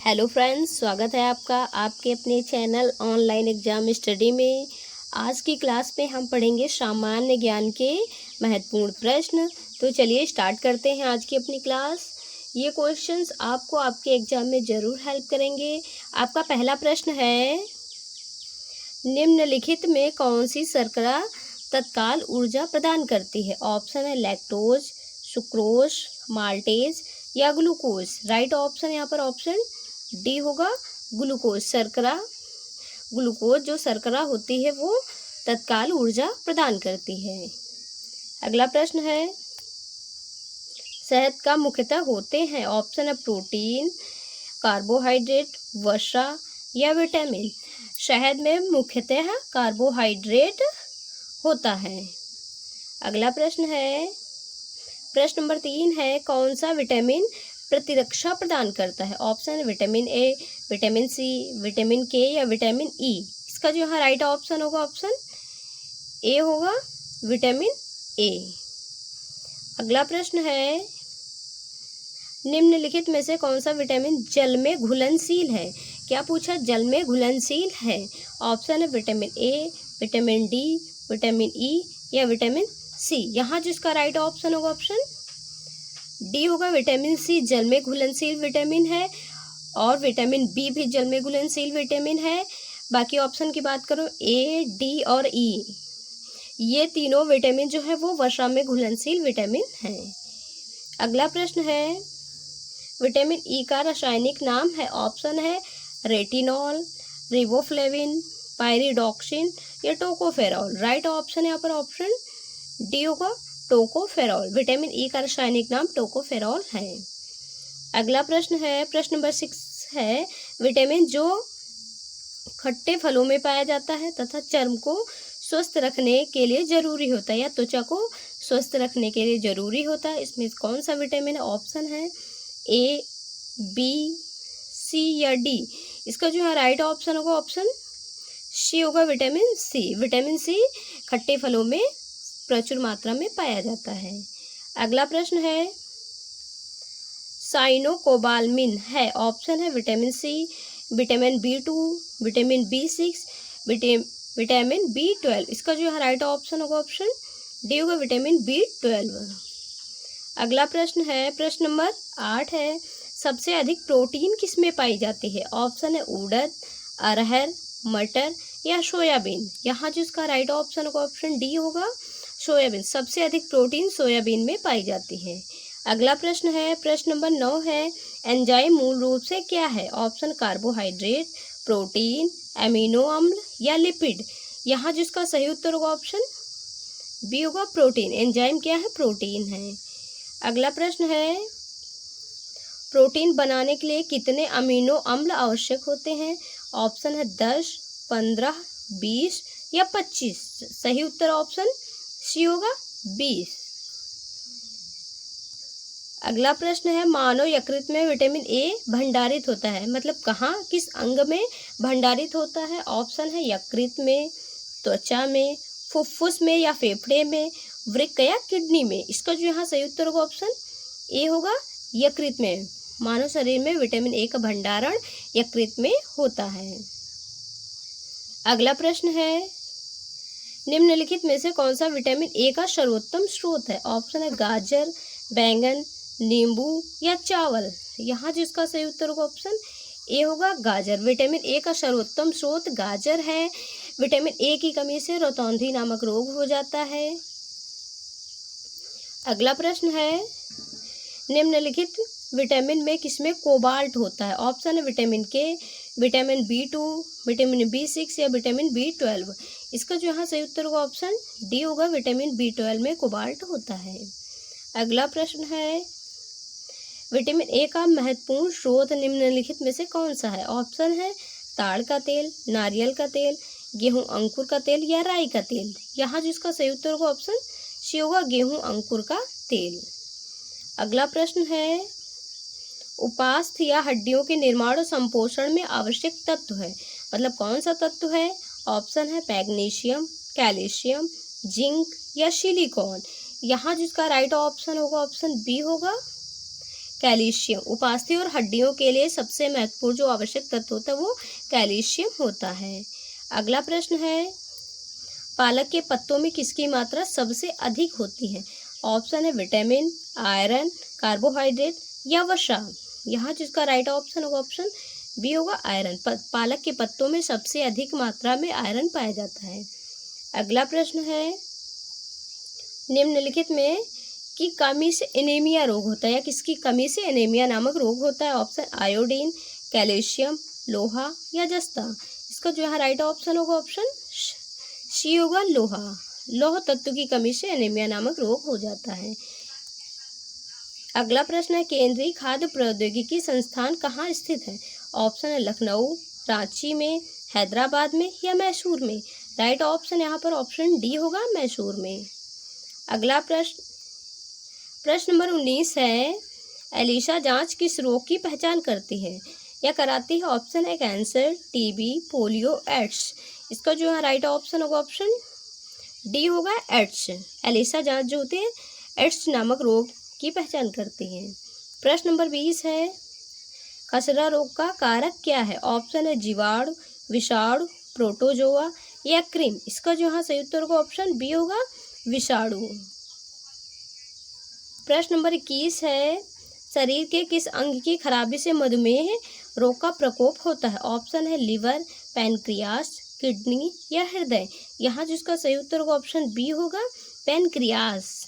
Hello friends, स्वागत है आपका आपके अपने चैनल ऑनलाइन एग्जाम स्टडी में। आज की क्लास में हम पढ़ेंगे सामान्य ज्ञान के महत्वपूर्ण प्रश्न। तो चलिए स्टार्ट करते हैं आज की अपनी क्लास। ये क्वेश्चंस आपको आपके एग्जाम में ज़रूर हेल्प करेंगे। आपका पहला प्रश्न है, निम्नलिखित में कौन सी शर्करा तत्काल ऊर्जा प्रदान करती है? ऑप्शन है लैक्टोज, सुक्रोज, माल्टेज या ग्लूकोज। राइट ऑप्शन यहाँ पर ऑप्शन डी होगा, ग्लूकोज। शर्करा, ग्लूकोज जो शर्करा होती है वो तत्काल ऊर्जा प्रदान करती है। अगला प्रश्न है, शहद का मुख्यतः होते हैं? ऑप्शन है प्रोटीन, कार्बोहाइड्रेट, वसा या विटामिन। शहद में मुख्यतः कार्बोहाइड्रेट होता है। अगला प्रश्न है, प्रश्न नंबर 3 है, कौन सा विटामिन प्रतिरक्षा प्रदान करता है? ऑप्शन है vitamin A, vitamin C, vitamin K या विटामिन ई। इसका जो यहाँ राइट ऑप्शन होगा ऑप्शन ए होगा, विटामिन ए। अगला प्रश्न है, निम्नलिखित में से कौन सा विटामिन जल में घुलनशील है? क्या पूछा? जल में घुलनशील है। ऑप्शन है vitamin A, vitamin D, vitamin E या विटामिन सी। यहाँ जिसका राइट ऑप्शन होगा ऑप्शन डी होगा, विटामिन सी जल में घुलनशील विटामिन है और विटामिन बी भी जल में घुलनशील विटामिन है। बाकी ऑप्शन की बात करो, ए, डी और ई, ये तीनों विटामिन जो है वो वसा में घुलनशील विटामिन हैं। अगला प्रश्न है, विटामिन ई का रासायनिक नाम है? ऑप्शन है रेटिनॉल, रिबोफ्लेविन, पायरिडॉक्सिन या टोकोफेरॉल। राइट ऑप्शन यहाँ पर ऑप्शन डी होगा, टोकोफेरॉल। विटामिन ई का रासायनिक नाम टोकोफेरॉल है। अगला प्रश्न है, प्रश्न नंबर 6 है, विटामिन जो खट्टे फलों में पाया जाता है तथा चर्म को स्वस्थ रखने के लिए जरूरी होता है या त्वचा को स्वस्थ रखने के लिए जरूरी होता है, इसमें कौन सा विटामिन है? ऑप्शन है ए, बी, सी या डी। इसका जो है राइट ऑप्शन होगा ऑप्शन सी होगा, विटामिन सी। विटामिन सी खट्टे फलों में प्रचुर मात्रा में पाया जाता है। अगला प्रश्न है, साइनोकोबालामिन है? ऑप्शन है vitamin C, vitamin B2, vitamin B6, vitamin B12। इसका जो है राइट ऑप्शन होगा ऑप्शन डी होगा, विटामिन B12। अगला प्रश्न है, प्रश्न नंबर 8 है, सबसे अधिक प्रोटीन किसमें पाई जाती है? ऑप्शन है उड़द, अरहर, मटर या सोयाबीन। यहाँ जिसका राइट ऑप्शन होगा ऑप्शन डी होगा, सोयाबीन। सबसे अधिक प्रोटीन सोयाबीन में पाई जाती है। अगला प्रश्न है, प्रश्न नंबर 9 है, एंजाइम मूल रूप से क्या है? ऑप्शन कार्बोहाइड्रेट, प्रोटीन, एमिनो अम्ल या लिपिड। यहाँ जिसका सही उत्तर होगा ऑप्शन बी होगा, प्रोटीन। एंजाइम क्या है? प्रोटीन है। अगला प्रश्न है, प्रोटीन बनाने के लिए कितने अमीनो अम्ल आवश्यक होते हैं? ऑप्शन है 10, 15, 20 या 25। सही उत्तर ऑप्शन सी होगा, 20। अगला प्रश्न है, मानव यकृत में विटामिन ए भंडारित होता है, मतलब कहाँ, किस अंग में भंडारित होता है? ऑप्शन है यकृत में, त्वचा में, फुफ्फुस में या फेफड़े में, वृक्क या किडनी में। इसका जो यहाँ सही उत्तर होगा ऑप्शन ए होगा, यकृत में। मानव शरीर में विटामिन ए का भंडारण यकृत में होता है। अगला प्रश्न है, निम्नलिखित में से कौन सा विटामिन ए का सर्वोत्तम स्रोत है? ऑप्शन है गाजर, बैंगन, नींबू या चावल। यहाँ जिसका सही उत्तर होगा ऑप्शन ए होगा, गाजर। विटामिन ए का सर्वोत्तम स्रोत गाजर है। विटामिन ए की कमी से रतौंधी नामक रोग हो जाता है। अगला प्रश्न है, निम्नलिखित विटामिन में किसमें कोबाल्ट होता है? ऑप्शन है विटामिन के, विटामिन B2, विटामिन B6 या विटामिन B12। इसका जो यहाँ सही उत्तर होगा ऑप्शन डी होगा, विटामिन B12 में कोबाल्ट होता है। अगला प्रश्न है, विटामिन ए का महत्वपूर्ण स्रोत निम्नलिखित में से कौन सा है? ऑप्शन है ताड़ का तेल, नारियल का तेल, गेहूं अंकुर का तेल या राई का तेल। यहाँ जिसका सही उत्तर होगा ऑप्शन सी होगा, गेहूं अंकुर का तेल। अगला प्रश्न है, उपास्थि या हड्डियों के निर्माण और संपोषण में आवश्यक तत्व है, मतलब कौन सा तत्व है? ऑप्शन है मैग्नीशियम, कैल्शियम, जिंक या सिलिकॉन। यहाँ जिसका राइट ऑप्शन होगा ऑप्शन बी होगा, कैल्शियम। उपास्थि और हड्डियों के लिए सबसे महत्वपूर्ण जो आवश्यक तत्व होता है वो कैल्शियम होता है। अगला प्रश्न है, पालक के पत्तों में किसकी मात्रा सबसे अधिक होती है? ऑप्शन है विटामिन, आयरन, कार्बोहाइड्रेट या वसा। यहाँ जिसका राइट ऑप्शन होगा ऑप्शन बी होगा आयरन। पालक के पत्तों में सबसे अधिक मात्रा में आयरन पाया जाता है। अगला प्रश्न है, निम्नलिखित में की कमी से एनीमिया रोग होता है या किसकी कमी से एनीमिया नामक रोग होता है? ऑप्शन आयोडीन, कैल्शियम, लोहा या जस्ता। इसका जो है राइट ऑप्शन होगा ऑप्शन सी होगा लोहा। लौह तत्व की कमी से एनीमिया नामक रोग हो जाता है। अगला प्रश्न है, केंद्रीय खाद्य प्रौद्योगिकी संस्थान कहाँ स्थित है? ऑप्शन है लखनऊ, रांची में, हैदराबाद में या मैसूर में। राइट ऑप्शन यहाँ पर ऑप्शन डी होगा मैसूर में। अगला प्रश्न नंबर 19 है, एलिसा जांच किस रोग की पहचान करती है या कराती है? ऑप्शन है कैंसर, टीबी, पोलियो, एड्स। इसका जो है राइट ऑप्शन होगा ऑप्शन डी होगा एड्स। एलिसा जांच जो होती है एड्स नामक रोग की पहचान करती है। प्रश्न नंबर 20 है, खसरा रोग का कारक क्या है? ऑप्शन है जीवाणु, विषाणु, प्रोटोजोआ या कृमि। इसका जो है सही उत्तर होगा ऑप्शन बी होगा विषाणु। प्रश्न नंबर 21 है, शरीर के किस अंग की खराबी से मधुमेह रोग का प्रकोप होता है? ऑप्शन है लिवर, पैनक्रियास, किडनी या हृदय। यहाँ जिसका सही उत्तर होगा ऑप्शन बी होगा पैनक्रियास।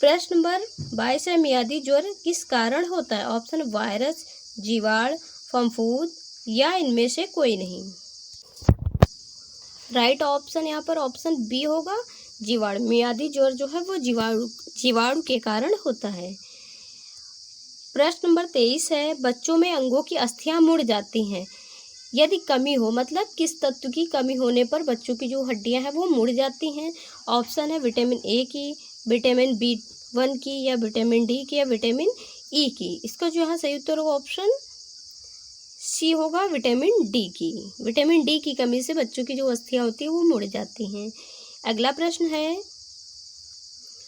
प्रश्न नंबर 22 है, मियादी ज्वर किस कारण होता है? ऑप्शन वायरस, जीवाणु, फफूंद या इनमें से कोई नहीं। राइट ऑप्शन यहाँ पर ऑप्शन बी होगा जीवाणु। मियादी ज्वर जो है वो जीवाणु के कारण होता है। प्रश्न नंबर 23 है, बच्चों में अंगों की अस्थियां मुड़ जाती हैं यदि कमी हो, मतलब किस तत्व की कमी होने पर बच्चों की जो हड्डियां हैं वो मुड़ जाती हैं? ऑप्शन है विटामिन ए की, विटामिन B1 की या विटामिन डी की या विटामिन ई की। इसका जो है सही उत्तर होगा ऑप्शन सी होगा विटामिन डी की। विटामिन डी की कमी से बच्चों की जो अस्थियां होती है वो मुड़ जाती हैं। अगला प्रश्न है,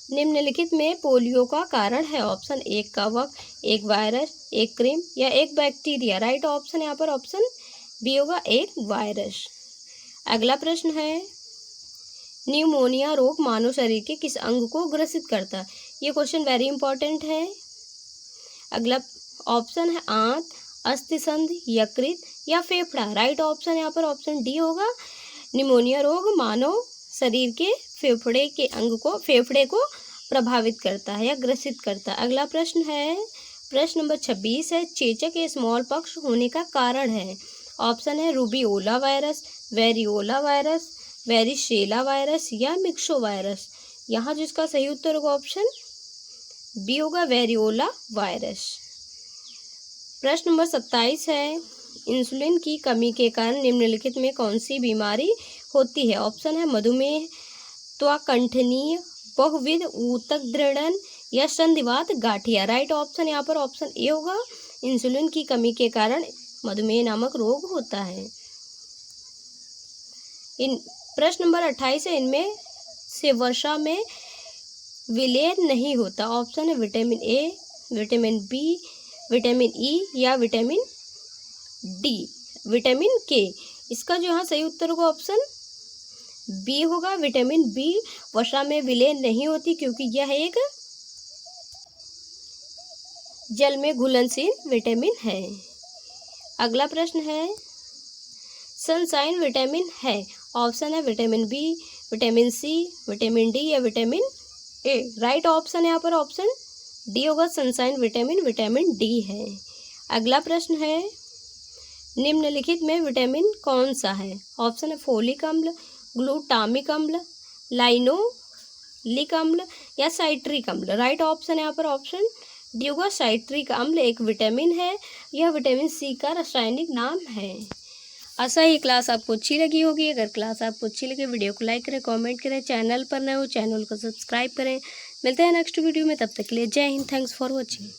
निम्नलिखित में पोलियो का कारण है? ऑप्शन एक कवक, एक वायरस, एक कृमि या एक बैक्टीरिया। राइट ऑप्शन यहाँ पर ऑप्शन बी होगा एक वायरस। अगला प्रश्न है, न्यूमोनिया रोग मानव शरीर के किस अंग को ग्रसित करता है? ये क्वेश्चन वेरी इंपॉर्टेंट है। अगला ऑप्शन है आंत, अस्थिसंध, यकृत या फेफड़ा। राइट ऑप्शन यहाँ पर ऑप्शन डी होगा। निमोनिया रोग मानव शरीर के फेफड़े को प्रभावित करता है या ग्रसित करता है। अगला प्रश्न है, प्रश्न नंबर 26 है, चेचक या स्मॉल पॉक्स होने का कारण है? ऑप्शन है rubeola virus, variola virus, varicella virus या मिक्सो वायरस। यहाँ जिसका सही उत्तर होगा ऑप्शन बी होगा वेरियोला वायरस। प्रश्न नंबर 27 है, इंसुलिन की कमी के कारण निम्नलिखित में कौन सी बीमारी होती है? ऑप्शन है मधुमेह, त्वकंठनीय, बहुविध ऊतक दृढ़न या संधिवात गांठिया। राइट ऑप्शन यहाँ पर ऑप्शन ए होगा। इंसुलिन की कमी के कारण मधुमेह नामक रोग होता है। प्रश्न नंबर 28 है, इनमें से वसा में विलय नहीं होता। ऑप्शन है vitamin A, vitamin B, vitamin E या विटामिन डी, विटामिन के। इसका जो यहाँ सही उत्तर होगा ऑप्शन बी होगा विटामिन बी वसा में विलय नहीं होती क्योंकि यह एक जल में घुलनशील विटामिन है। अगला प्रश्न है, सनशाइन विटामिन है? ऑप्शन है vitamin B, vitamin C, vitamin D या विटामिन ए। राइट ऑप्शन यहाँ पर ऑप्शन डी होगा। सनशाइन विटामिन डी है। अगला प्रश्न है, निम्नलिखित में विटामिन कौन सा है? ऑप्शन है फोलिक अम्ल, ग्लूटामिक अम्ल, लाइनोलिक अम्ल या साइट्रिक अम्ल। राइट ऑप्शन यहाँ पर ऑप्शन डी होगा। साइट्रिक अम्ल एक विटामिन है, यह विटामिन सी का रासायनिक नाम है। आशा ही क्लास आपको अच्छी लगी होगी। अगर क्लास आपको अच्छी लगे वीडियो को लाइक करें, कमेंट करें, चैनल पर नए हो चैनल को सब्सक्राइब करें। मिलते हैं नेक्स्ट वीडियो में, तब तक के लिए जय हिंद। Thanks for watching.